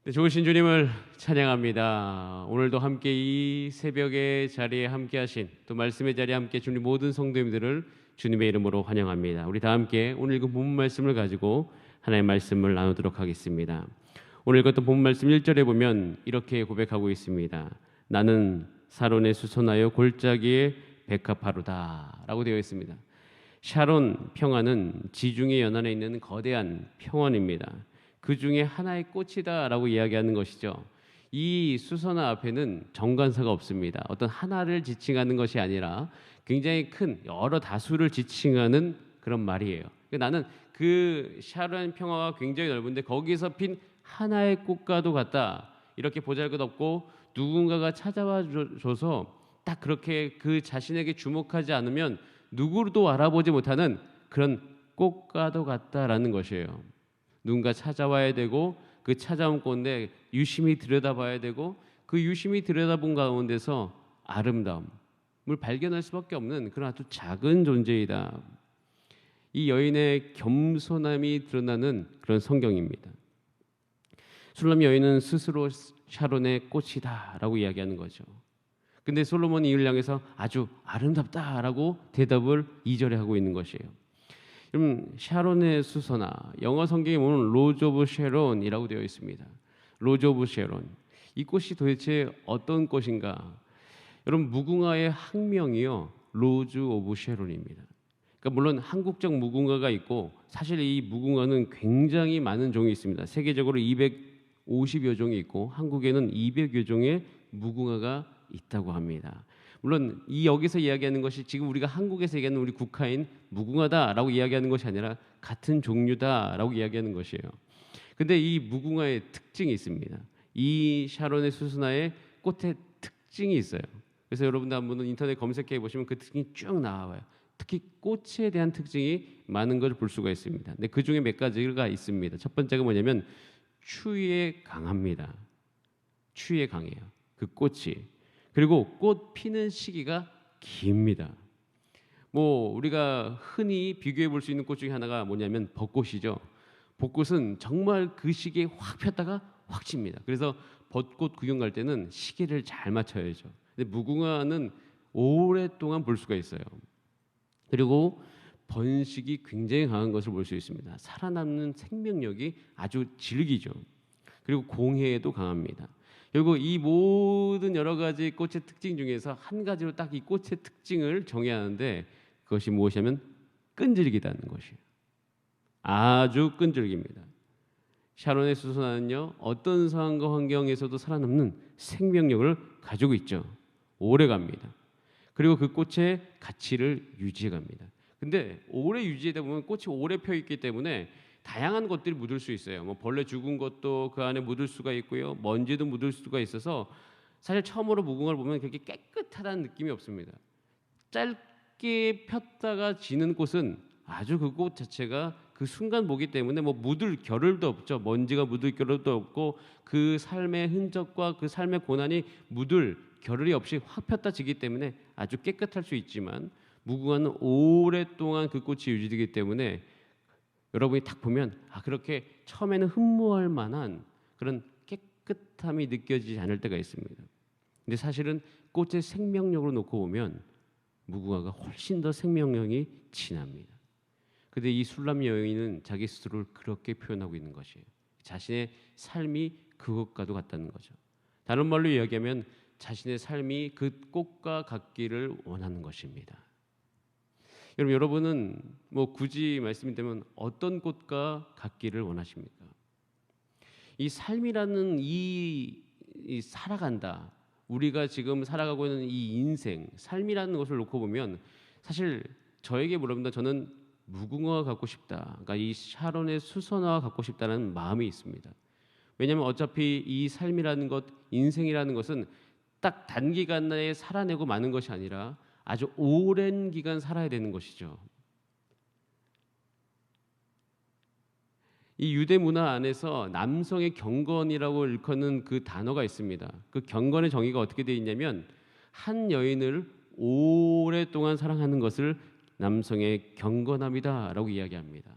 네, 좋으신 주님을 찬양합니다. 오늘도 함께 이 새벽의 자리에 함께 하신, 또 말씀의 자리에 함께 주님 모든 성도님들을 주님의 이름으로 환영합니다. 우리 다 함께 오늘 읽은 본문 말씀을 가지고 하나님의 말씀을 나누도록 하겠습니다. 오늘 읽었던 본문 말씀 1절에 보면 이렇게 고백하고 있습니다. 나는 사론에 수선하여 골짜기에 백합하루다 라고 되어 있습니다. 샤론 평화는 지중해 연안에 있는 거대한 평원입니다. 그 중에 하나의 꽃이다라고 이야기하는 것이죠. 이 수선화 앞에는 정관사가 없습니다. 어떤 하나를 지칭하는 것이 아니라 굉장히 큰 여러 다수를 지칭하는 그런 말이에요. 나는 그 샤론 평화가 굉장히 넓은데 거기서 핀 하나의 꽃과도 같다. 이렇게 보잘것없고 누군가가 찾아와 줘서 딱 그렇게 그 자신에게 주목하지 않으면 누구도 알아보지 못하는 그런 꽃과도 같다라는 것이에요. 누군가 찾아와야 되고 그 찾아온 꽃에 유심히 들여다봐야 되고 그 유심히 들여다본 가운데서 아름다움을 발견할 수밖에 없는 그런 아주 작은 존재이다. 이 여인의 겸손함이 드러나는 그런 성경입니다. 술람 여인은 스스로 샤론의 꽃이다라고 이야기하는 거죠. 근데 솔로몬이 이를 향해서 아주 아름답다라고 대답을 2절에 하고 있는 것이에요. 그럼 샤론의 수선화, 영어 성경에 보면 로즈 오브 쉐론이라고 되어 있습니다. 로즈 오브 쉐론. 이 꽃이 도대체 어떤 꽃인가? 여러분, 무궁화의 학명이요 로즈 오브 쉐론입니다. 그러니까 물론 한국적 무궁화가 있고 사실 이 무궁화는 굉장히 많은 종이 있습니다. 세계적으로 250여 종이 있고 한국에는 200여 종의 무궁화가 있다고 합니다. 물론 이 여기서 이야기하는 것이 지금 우리가 한국에서 얘기하는 우리 국화인 무궁화다라고 이야기하는 것이 아니라 같은 종류다라고 이야기하는 것이에요. 근데 이 무궁화의 특징이 있습니다. 이 샤론의 수선화의 꽃의 특징이 있어요. 그래서 여러분들 한번 인터넷 검색해 보시면 그 특징이 쭉 나와요. 특히 꽃에 대한 특징이 많은 걸 볼 수가 있습니다. 근데 그 중에 몇 가지가 있습니다. 첫 번째가 뭐냐면 추위에 강합니다. 추위에 강해요. 그 꽃이. 그리고 꽃 피는 시기가 깁니다. 뭐 우리가 흔히 비교해 볼 수 있는 꽃 중에 하나가 뭐냐면 벚꽃이죠. 벚꽃은 정말 그 시기에 확 폈다가 확 칩니다. 그래서 벚꽃 구경 갈 때는 시기를 잘 맞춰야죠. 근데 무궁화는 오랫동안 볼 수가 있어요. 그리고 번식이 굉장히 강한 것을 볼 수 있습니다. 살아남는 생명력이 아주 질기죠. 그리고 공해에도 강합니다. 그리고 이 모든 여러 가지 꽃의 특징 중에서 한 가지로 딱 이 꽃의 특징을 정해야 하는데 그것이 무엇이냐면 끈질기다는 것이에요. 아주 끈질깁니다. 샤론의 수선화는요 어떤 상황과 환경에서도 살아남는 생명력을 가지고 있죠. 오래갑니다. 그리고 그 꽃의 가치를 유지해갑니다. 근데 오래 유지하다 보면 꽃이 오래 펴 있기 때문에 다양한 것들이 묻을 수 있어요. 뭐 벌레 죽은 것도 그 안에 묻을 수가 있고요. 먼지도 묻을 수가 있어서 사실 처음으로 무궁화를 보면 그렇게 깨끗하다는 느낌이 없습니다. 짧게 폈다가 지는 꽃은 아주 그 꽃 자체가 그 순간 보기 때문에 뭐 묻을 겨를도 없죠. 먼지가 묻을 겨를도 없고 그 삶의 흔적과 그 삶의 고난이 묻을 겨를이 없이 확 폈다 지기 때문에 아주 깨끗할 수 있지만 무궁화는 오랫동안 그 꽃이 유지되기 때문에 여러분이 딱 보면 그렇게 처음에는 흠모할 만한 그런 깨끗함이 느껴지지 않을 때가 있습니다. 근데 사실은 꽃의 생명력으로 놓고 보면 무궁화가 훨씬 더 생명력이 진합니다. 근데 이 술람 여인은 자기 스스로를 그렇게 표현하고 있는 것이에요. 자신의 삶이 그것과도 같다는 거죠. 다른 말로 이야기하면 자신의 삶이 그 꽃과 같기를 원하는 것입니다. 여러분은 뭐 굳이 말씀드리면 어떤 꽃과 같기를 원하십니까? 이 삶이라는 이 살아간다. 우리가 지금 살아가고 있는 이 인생, 삶이라는 것을 놓고 보면 사실 저에게 물어본다. 저는 무궁화가 갖고 싶다. 그러니까 이 샤론의 수선화가 갖고 싶다는 마음이 있습니다. 왜냐하면 어차피 이 삶이라는 것, 인생이라는 것은 딱 단기간 내에 살아내고 마는 것이 아니라 아주 오랜 기간 살아야 되는 것이죠. 이 유대 문화 안에서 남성의 경건이라고 일컫는 그 단어가 있습니다. 그 경건의 정의가 어떻게 되어 있냐면 한 여인을 오랫동안 사랑하는 것을 남성의 경건함이다라고 이야기합니다.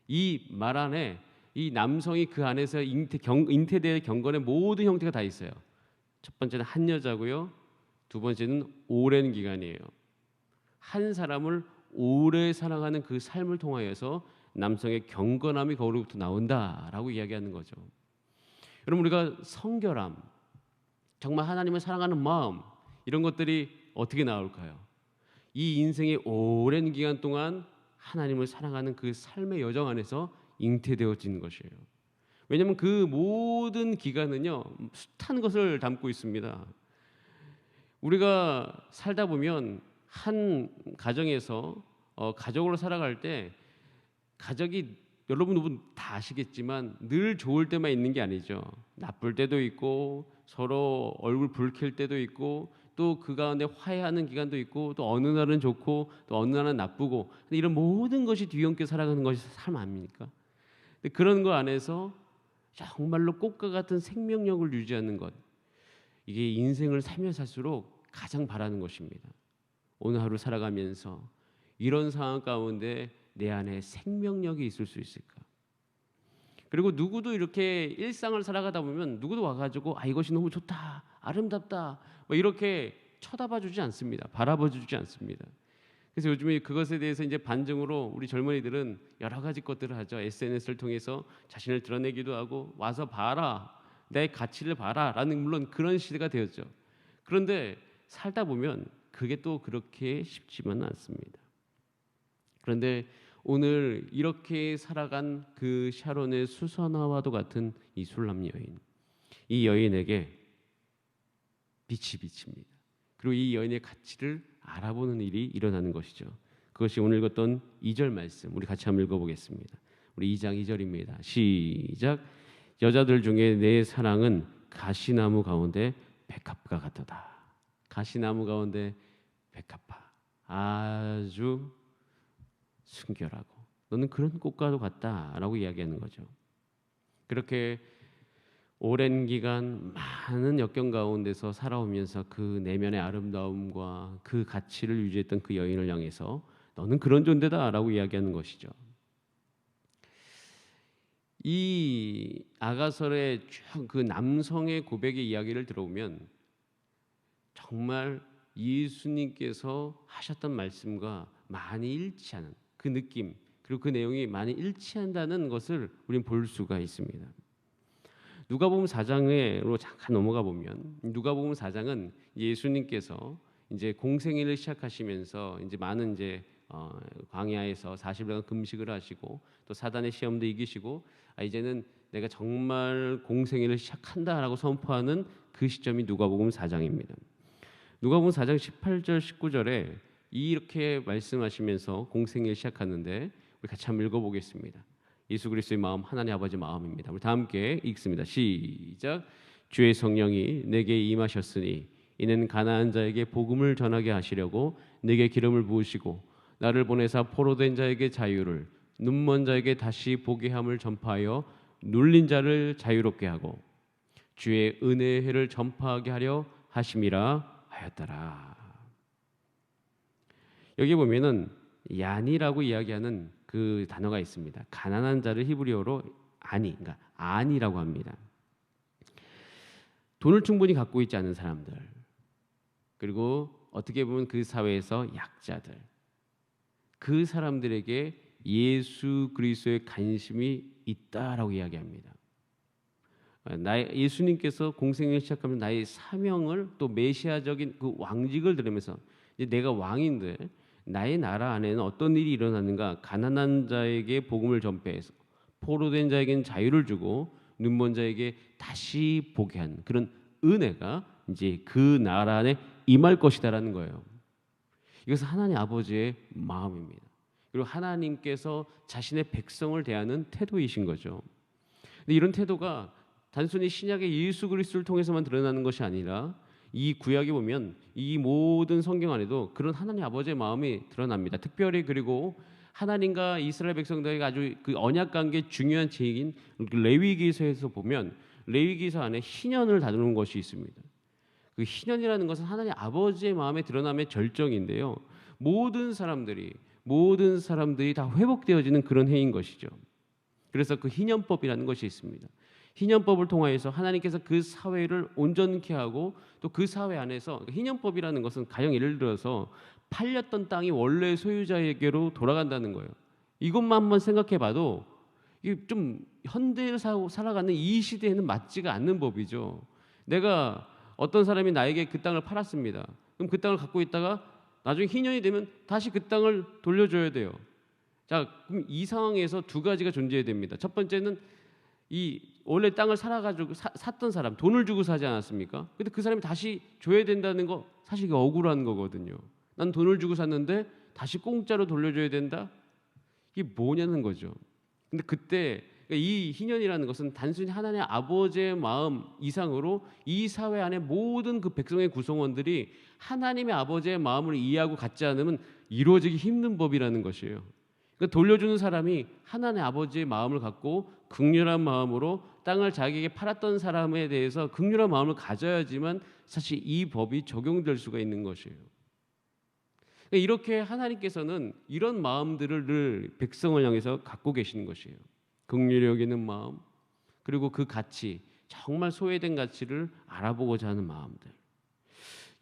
이 말 안에 이 남성이 그 안에서 잉태될 경건의 모든 형태가 다 있어요. 첫 번째는 한 여자고요. 두 번째는 오랜 기간이에요. 한 사람을 오래 사랑하는 그 삶을 통하여서 남성의 경건함이 거기로부터 나온다라고 이야기하는 거죠. 여러분, 우리가 성결함, 정말 하나님을 사랑하는 마음, 이런 것들이 어떻게 나올까요? 이 인생의 오랜 기간 동안 하나님을 사랑하는 그 삶의 여정 안에서 잉태되어지는 것이에요. 왜냐하면 그 모든 기간은요, 숱한 것을 담고 있습니다. 우리가 살다 보면 한 가정에서 가족으로 살아갈 때, 가족이 여러분 다 아시겠지만 늘 좋을 때만 있는 게 아니죠. 나쁠 때도 있고 서로 얼굴 붉힐 때도 있고 또 그 가운데 화해하는 기간도 있고 또 어느 날은 좋고 또 어느 날은 나쁘고, 근데 이런 모든 것이 뒤엉켜 살아가는 것이 삶 아닙니까? 근데 그런 거 안에서 정말로 꽃과 같은 생명력을 유지하는 것, 이게 인생을 살며 살수록 가장 바라는 것입니다. 오늘 하루 살아가면서 이런 상황 가운데 내 안에 생명력이 있을 수 있을까? 그리고 누구도 이렇게 일상을 살아가다 보면 누구도 와가지고 이것이 너무 좋다, 아름답다, 뭐 이렇게 쳐다봐주지 않습니다. 바라봐주지 않습니다. 그래서 요즘에 그것에 대해서 이제 반증으로 우리 젊은이들은 여러 가지 것들을 하죠. SNS를 통해서 자신을 드러내기도 하고 와서 봐라, 내 가치를 봐라라는, 물론 그런 시대가 되었죠. 그런데 살다 보면 그게 또 그렇게 쉽지만은 않습니다. 그런데 오늘 이렇게 살아간 그 샤론의 수선화와도 같은 이 술람 여인, 이 여인에게 빛이 비칩니다. 그리고 이 여인의 가치를 알아보는 일이 일어나는 것이죠. 그것이 오늘 읽었던 2절 말씀, 우리 같이 한번 읽어보겠습니다. 우리 2장 2절입니다. 시작. 여자들 중에 내 사랑은 가시나무 가운데 백합과 같도다. 가시나무 가운데 백합화, 아주 순결하고 너는 그런 꽃과도 같다라고 이야기하는 거죠. 그렇게 오랜 기간 많은 역경 가운데서 살아오면서 그 내면의 아름다움과 그 가치를 유지했던 그 여인을 향해서 너는 그런 존재다라고 이야기하는 것이죠. 이 아가설의 쭉 그 남성의 고백의 이야기를 들어보면 정말 예수님께서 하셨던 말씀과 많이 일치하는 그 느낌, 그리고 그 내용이 많이 일치한다는 것을 우리는 볼 수가 있습니다. 누가복음 4장으로 잠깐 넘어가 보면, 누가복음 4장은 예수님께서 이제 공생애를 시작하시면서 이제 많은 광야에서 40일간 금식을 하시고 또 사단의 시험도 이기시고 이제는 내가 정말 공생애를 시작한다라고 선포하는 그 시점이 누가복음 4장입니다. 누가복음 4장 18절 19절에 이렇게 말씀하시면서 공생애를 시작하는데 우리 같이 한번 읽어보겠습니다. 예수 그리스도의 마음, 하나님 아버지 마음입니다. 우리 다 함께 읽습니다. 시작. 주의 성령이 내게 임하셨으니 이는 가난한 자에게 복음을 전하게 하시려고 내게 기름을 부으시고 나를 보내사 포로된 자에게 자유를, 눈먼 자에게 다시 보게 함을 전파하여 눌린 자를 자유롭게 하고 주의 은혜의 해를 전파하게 하려 하심이라 하였더라. 여기 보면은 얀이라고 이야기하는 그 단어가 있습니다. 가난한 자를 히브리어로 그러니까 안이라고 합니다. 돈을 충분히 갖고 있지 않은 사람들, 그리고 어떻게 보면 그 사회에서 약자들, 그 사람들에게 예수 그리스도의 관심이 있다라고 이야기합니다. 예수님께서 공생을 시작하면 나의 사명을, 또 메시아적인 그 왕직을 들으면서 이제 내가 왕인데 나의 나라 안에는 어떤 일이 일어나는가? 가난한 자에게 복음을 전폐해서 포로된 자에게는 자유를 주고 눈먼 자에게 다시 보게 하는 그런 은혜가 이제 그 나라 안에 임할 것이다라는 거예요. 이것은 하나님 아버지의 마음입니다. 그리고 하나님께서 자신의 백성을 대하는 태도이신 거죠. 근데 이런 태도가 단순히 신약의 예수 그리스도를 통해서만 드러나는 것이 아니라 이 구약에 보면 이 모든 성경 안에도 그런 하나님 아버지의 마음이 드러납니다. 특별히 그리고 하나님과 이스라엘 백성들에게 아주 그 언약 관계 중요한 제익인 레위기서에서 보면 레위기서 안에 희년을 다루는 것이 있습니다. 그 희년이라는 것은 하나님 아버지의 마음에 드러남의 절정인데요. 모든 사람들이 다 회복되어지는 그런 해인 것이죠. 그래서 그 희년법이라는 것이 있습니다. 희년법을 통하여서 하나님께서 그 사회를 온전케 하고 또 그 사회 안에서 희년법이라는 것은 가령 예를 들어서 팔렸던 땅이 원래 소유자에게로 돌아간다는 거예요. 이것만 한번 생각해 봐도 이게 좀 현대를 살아가는 이 시대에는 맞지가 않는 법이죠. 내가 어떤 사람이 나에게 그 땅을 팔았습니다. 그럼 그 땅을 갖고 있다가 나중에 희년이 되면 다시 그 땅을 돌려줘야 돼요. 자, 그럼 이 상황에서 두 가지가 존재해야 됩니다. 첫 번째는 이 원래 땅을 살아가지고 샀던 사람, 돈을 주고 사지 않았습니까? 근데 그 사람이 다시 줘야 된다는 거 사실 이게 억울한 거거든요. 난 돈을 주고 샀는데 다시 공짜로 돌려줘야 된다? 이게 뭐냐는 거죠. 근데 그때 이 희년이라는 것은 단순히 하나님의 아버지의 마음 이상으로 이 사회 안에 모든 그 백성의 구성원들이 하나님의 아버지의 마음을 이해하고 갖지 않으면 이루어지기 힘든 법이라는 것이에요. 그러니까 돌려주는 사람이 하나님의 아버지의 마음을 갖고 긍휼한 마음으로 땅을 자기에게 팔았던 사람에 대해서 긍휼한 마음을 가져야지만 사실 이 법이 적용될 수가 있는 것이에요. 그러니까 이렇게 하나님께서는 이런 마음들을 늘 백성을 향해서 갖고 계시는 것이에요. 긍휼히 여기는 마음, 그리고 그 가치, 정말 소외된 가치를 알아보고자 하는 마음들.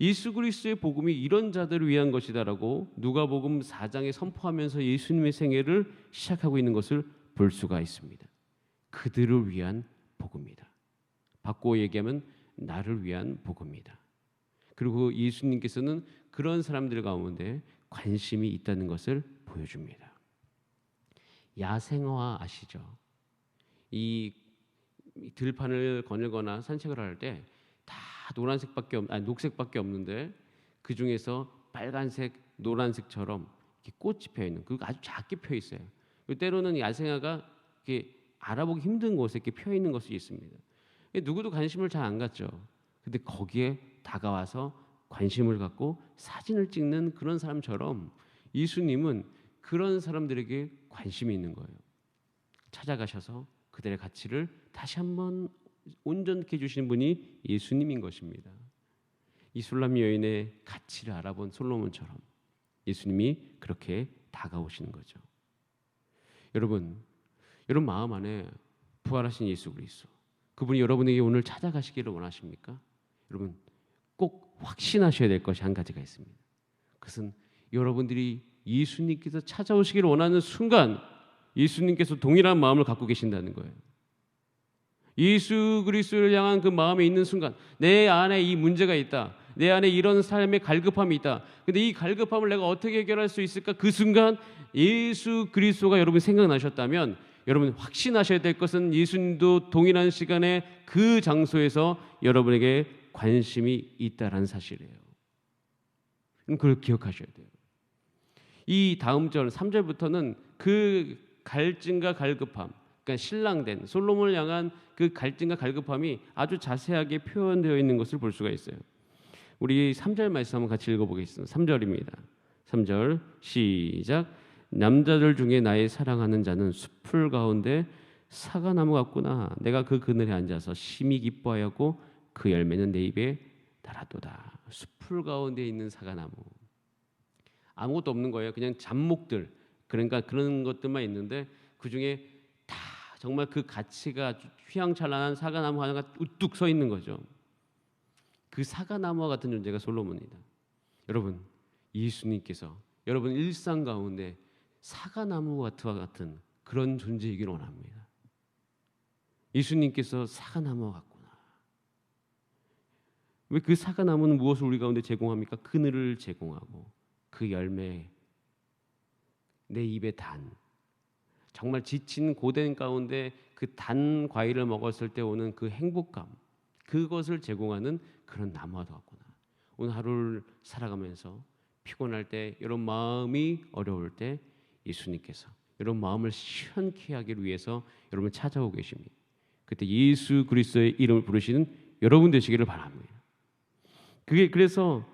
예수 그리스도의 복음이 이런 자들을 위한 것이다라고 누가복음 4장에 선포하면서 예수님의 생애를 시작하고 있는 것을 볼 수가 있습니다. 그들을 위한 복음이다. 바꾸어 얘기하면 나를 위한 복음이다. 그리고 예수님께서는 그런 사람들 가운데 관심이 있다는 것을 보여줍니다. 야생화 아시죠? 이 들판을 거닐거나 산책을 할 때 다 녹색밖에 없는데 그 중에서 빨간색, 노란색처럼 이렇게 꽃이 펴 있는, 그리고 아주 작게 펴 있어요. 때로는 야생화가 이렇게 알아보기 힘든 곳에 이렇게 펴 있는 것이 있습니다. 누구도 관심을 잘 안 갖죠. 근데 거기에 다가와서 관심을 갖고 사진을 찍는 그런 사람처럼 예수님은 그런 사람들에게 관심이 있는 거예요. 찾아가셔서 그들의 가치를 다시 한번 온전케 해주시는 분이 예수님인 것입니다. 이 술람 여인의 가치를 알아본 솔로몬처럼 예수님이 그렇게 다가오시는 거죠. 여러분 마음 안에 부활하신 예수 그리스도, 그분이 여러분에게 오늘 찾아가시기를 원하십니까? 여러분 꼭 확신하셔야 될 것이 한 가지가 있습니다. 그것은 여러분들이 예수님께서 찾아오시기를 원하는 순간 예수님께서 동일한 마음을 갖고 계신다는 거예요. 예수 그리스도를 향한 그 마음에 있는 순간 내 안에 이 문제가 있다. 내 안에 이런 삶의 갈급함이 있다. 근데 이 갈급함을 내가 어떻게 해결할 수 있을까? 그 순간 예수 그리스도가 여러분 생각나셨다면 여러분 확신하셔야 될 것은 예수님도 동일한 시간에 그 장소에서 여러분에게 관심이 있다라는 사실이에요. 그걸 기억하셔야 돼요. 이 다음 절 3절부터는 그 갈증과 갈급함, 그러니까 신랑된 솔로몬을 향한 그 갈증과 갈급함이 아주 자세하게 표현되어 있는 것을 볼 수가 있어요. 우리 3절 말씀 한번 같이 읽어보겠습니다. 3절입니다. 3절 시작. 남자들 중에 나의 사랑하는 자는 숲풀 가운데 사과나무 같구나. 내가 그 그늘에 앉아서 심히 기뻐하였고 그 열매는 내 입에 달았도다. 숲풀 가운데 있는 사과나무. 아무것도 없는 거예요. 그냥 잡목들, 그러니까 그런 것들만 있는데 그 중에 다 정말 그 가치가 휘황찬란한 사과나무 하나가 우뚝 서 있는 거죠. 그 사과나무와 같은 존재가 솔로몬이다. 여러분 예수님께서 여러분 일상 가운데 사과나무와 같은 그런 존재이기를 원합니다. 예수님께서 사과나무와 같구나. 왜 그 사과나무는 무엇을 우리 가운데 제공합니까? 그늘을 제공하고 그 열매, 내 입에 단, 정말 지친 고된 가운데 그 단 과일을 먹었을 때 오는 그 행복감, 그것을 제공하는 그런 나무와 같구나. 오늘 하루를 살아가면서 피곤할 때, 이런 마음이 어려울 때 예수님께서 이런 마음을 시원케 하기를 위해서 여러분 찾아오고 계십니다. 그때 예수 그리스도의 이름을 부르시는 여러분 되시기를 바랍니다. 그래서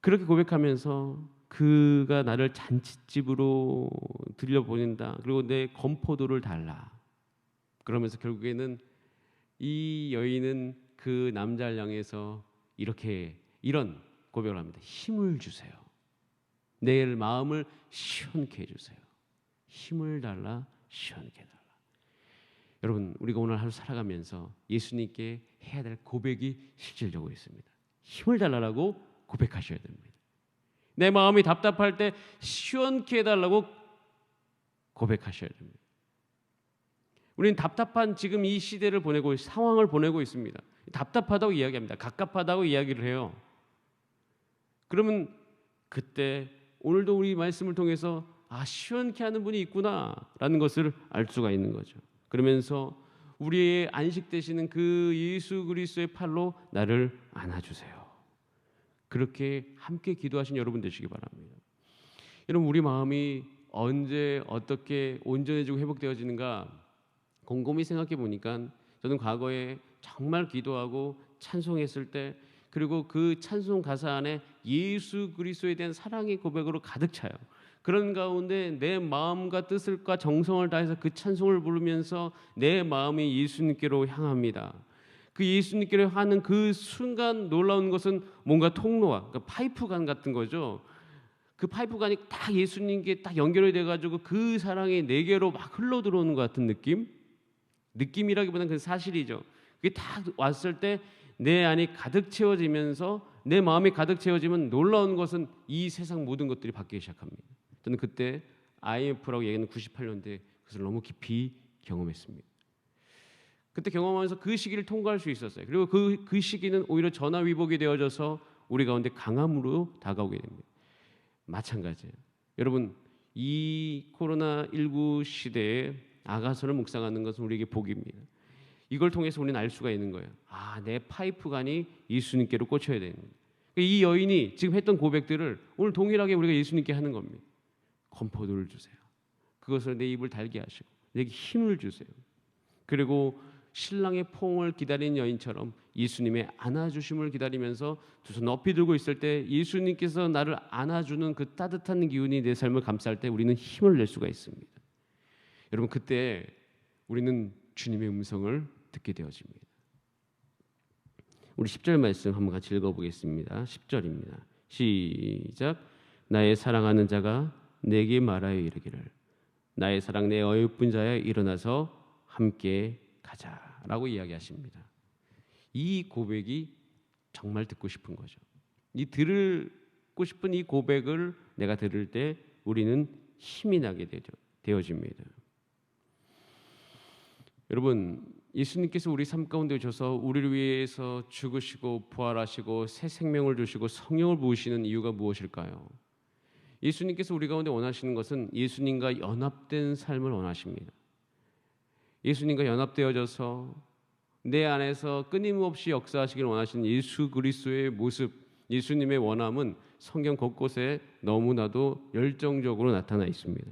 그렇게 고백하면서 그가 나를 잔치집으로 들려보낸다. 그리고 내 건포도를 달라. 그러면서 결국에는 이 여인은 그 남자를 향해서 이런 고백을 합니다. 힘을 주세요. 내 마음을 시원케 해주세요. 힘을 달라, 시원케 달라. 여러분, 우리가 오늘 하루 살아가면서 예수님께 해야 될 고백이 실질적으로 있습니다. 힘을 달라고 고백하셔야 됩니다. 내 마음이 답답할 때 시원케 해달라고 고백하셔야 됩니다. 우리는 답답한 지금 이 시대를 보내고 상황을 보내고 있습니다. 답답하다고 이야기합니다. 갑갑하다고 이야기를 해요. 그러면 그때 오늘도 우리 말씀을 통해서 시원케 하는 분이 있구나라는 것을 알 수가 있는 거죠. 그러면서 우리의 안식 되시는 그 예수 그리스도의 팔로 나를 안아주세요. 그렇게 함께 기도하신 여러분 되시기 바랍니다. 여러분, 우리 마음이 언제 어떻게 온전해지고 회복되어지는가 곰곰이 생각해 보니까 저는 과거에 정말 기도하고 찬송했을 때, 그리고 그 찬송 가사 안에 예수 그리스도에 대한 사랑의 고백으로 가득 차요. 그런 가운데 내 마음과 뜻과 정성을 다해서 그 찬송을 부르면서 내 마음이 예수님께로 향합니다. 그 예수님께로 하는 그 순간 놀라운 것은 뭔가 통로와 그러니까 파이프관 같은 거죠. 그 파이프관이 딱 예수님께 딱 연결이 돼가지고 그 사랑이 내게로 막 흘러 들어오는 것 같은 느낌이라기보다는 그 사실이죠. 그게 딱 왔을 때 내 안이 가득 채워지면서 내 마음이 가득 채워지면 놀라운 것은 이 세상 모든 것들이 바뀌기 시작합니다. 저는 그때 IMF라고 얘기하는 98년도에 그것을 너무 깊이 경험했습니다. 그때 경험하면서 그 시기를 통과할 수 있었어요. 그리고 그 시기는 오히려 전화위복이 되어져서 우리 가운데 강함으로 다가오게 됩니다. 마찬가지예요. 여러분, 이 코로나19 시대에 아가서를 묵상하는 것은 우리에게 복입니다. 이걸 통해서 우리는 알 수가 있는 거예요. 내 파이프관이 예수님께로 꽂혀야 되는 거예요. 이 여인이 지금 했던 고백들을 오늘 동일하게 우리가 예수님께 하는 겁니다. 건포도를 주세요. 그것을 내 입을 달게 하시고 내게 힘을 주세요. 그리고 신랑의 포옹을 기다리는 여인처럼 예수님의 안아주심을 기다리면서 두 손 높이 들고 있을 때 예수님께서 나를 안아주는 그 따뜻한 기운이 내 삶을 감쌀 때 우리는 힘을 낼 수가 있습니다. 여러분, 그때 우리는 주님의 음성을 듣게 되어집니다. 우리 10절 말씀 한번 같이 읽어보겠습니다. 10절입니다. 시작. 나의 사랑하는 자가 내게 말하여 이르기를 나의 사랑 내 어여쁜 자여 일어나서 함께 가자라고 이야기하십니다. 이 고백이 정말 듣고 싶은 거죠. 이 듣고 싶은 이 고백을 내가 들을 때 우리는 힘이 나게 되어집니다. 여러분, 예수님께서 우리 삶 가운데 오셔서 우리를 위해서 죽으시고 부활하시고 새 생명을 주시고 성령을 부으시는 이유가 무엇일까요? 예수님께서 우리 가운데 원하시는 것은 예수님과 연합된 삶을 원하십니다. 예수님과 연합되어져서 내 안에서 끊임없이 역사하시길 원하시는 예수 그리스도의 모습, 예수님의 원함은 성경 곳곳에 너무나도 열정적으로 나타나 있습니다.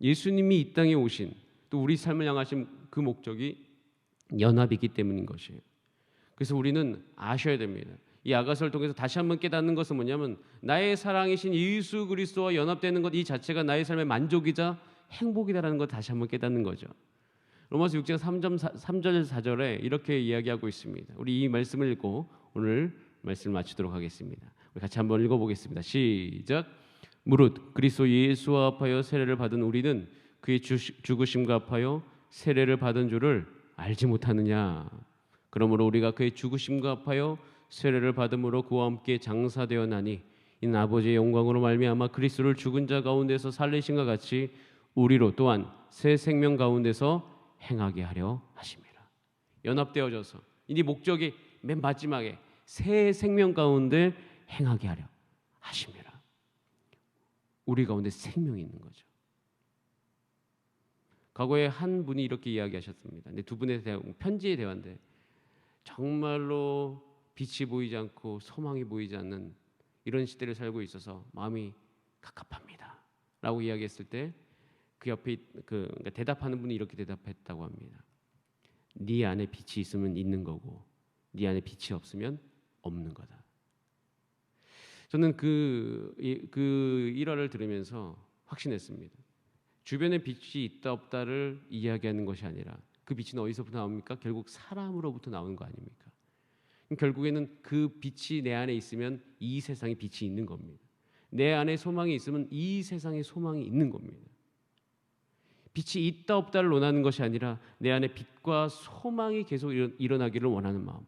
예수님이 이 땅에 오신 또 우리 삶을 향하신 그 목적이 연합이기 때문인 것이에요. 그래서 우리는 아셔야 됩니다. 이 아가서를 통해서 다시 한번 깨닫는 것은 뭐냐면 나의 사랑이신 예수 그리스도와 연합되는 것 이 자체가 나의 삶의 만족이자 행복이다라는 것 다시 한번 깨닫는 거죠. 로마서 6장 3절 4절에 이렇게 이야기하고 있습니다. 우리 이 말씀을 읽고 오늘 말씀을 마치도록 하겠습니다. 우리 같이 한번 읽어보겠습니다. 시작. 무릇 그리스도 예수와 합하여 세례를 받은 우리는 그의 죽으심과 합하여 세례를 받은 줄을 알지 못하느냐. 그러므로 우리가 그의 죽으심과 합하여 세례를 받음으로 그와 함께 장사되었나니 이는 아버지의 영광으로 말미암아 그리스도를 죽은 자 가운데서 살리신과 같이 우리로 또한 새 생명 가운데서 행하게 하려 하심이라. 연합되어져서 이 목적이 맨 마지막에 새 생명 가운데 행하게 하려 하심이라. 우리 가운데 생명이 있는 거죠. 과거에 한 분이 이렇게 이야기하셨습니다. 근데 두 분의 편지의 대화인데 정말로 빛이 보이지 않고 소망이 보이지 않는 이런 시대를 살고 있어서 마음이 갑갑합니다 라고 이야기했을 때 그 옆에 그러니까 대답하는 분이 이렇게 대답했다고 합니다. 네 안에 빛이 있으면 있는 거고 네 안에 빛이 없으면 없는 거다. 저는 그 일화를 들으면서 확신했습니다. 주변에 빛이 있다 없다를 이야기하는 것이 아니라 그 빛은 어디서부터 나옵니까? 결국 사람으로부터 나오는 거 아닙니까? 결국에는 그 빛이 내 안에 있으면 이 세상에 빛이 있는 겁니다. 내 안에 소망이 있으면 이 세상에 소망이 있는 겁니다. 빛이 있다 없다를 논하는 것이 아니라 내 안에 빛과 소망이 계속 일어나기를 원하는 마음.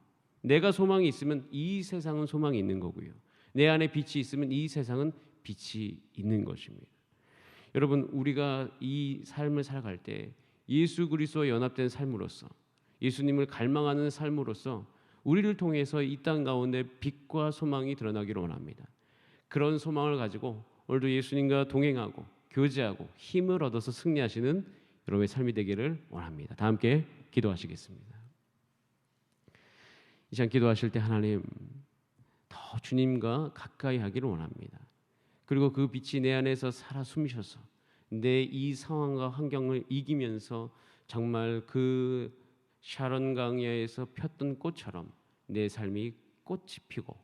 내가 소망이 있으면 이 세상은 소망이 있는 거고요. 내 안에 빛이 있으면 이 세상은 빛이 있는 것입니다. 여러분, 우리가 이 삶을 살아갈 때 예수 그리스도와 연합된 삶으로서, 예수님을 갈망하는 삶으로서 우리를 통해서 이 땅 가운데 빛과 소망이 드러나기를 원합니다. 그런 소망을 가지고 오늘도 예수님과 동행하고 교제하고 힘을 얻어서 승리하시는 여러분의 삶이 되기를 원합니다. 다 함께 기도하시겠습니다. 이 시간 기도하실 때 하나님, 더 주님과 가까이 하기를 원합니다. 그리고 그 빛이 내 안에서 살아 숨쉬어서 내 이 상황과 환경을 이기면서 정말 그 샤론 강야에서 폈던 꽃처럼 내 삶이 꽃이 피고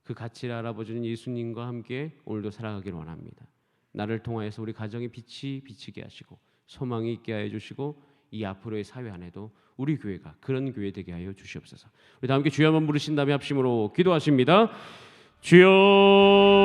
그 가치를 알아보시는 예수님과 함께 오늘도 살아가기를 원합니다. 나를 통하여서 우리 가정의 빛이 비치게 하시고 소망이 있게 하여 주시고 이 앞으로의 사회 안에도 우리 교회가 그런 교회 되게 하여 주시옵소서. 우리 다 함께 주여 한번 부르신 다음에 합심으로 기도하십니다. 주여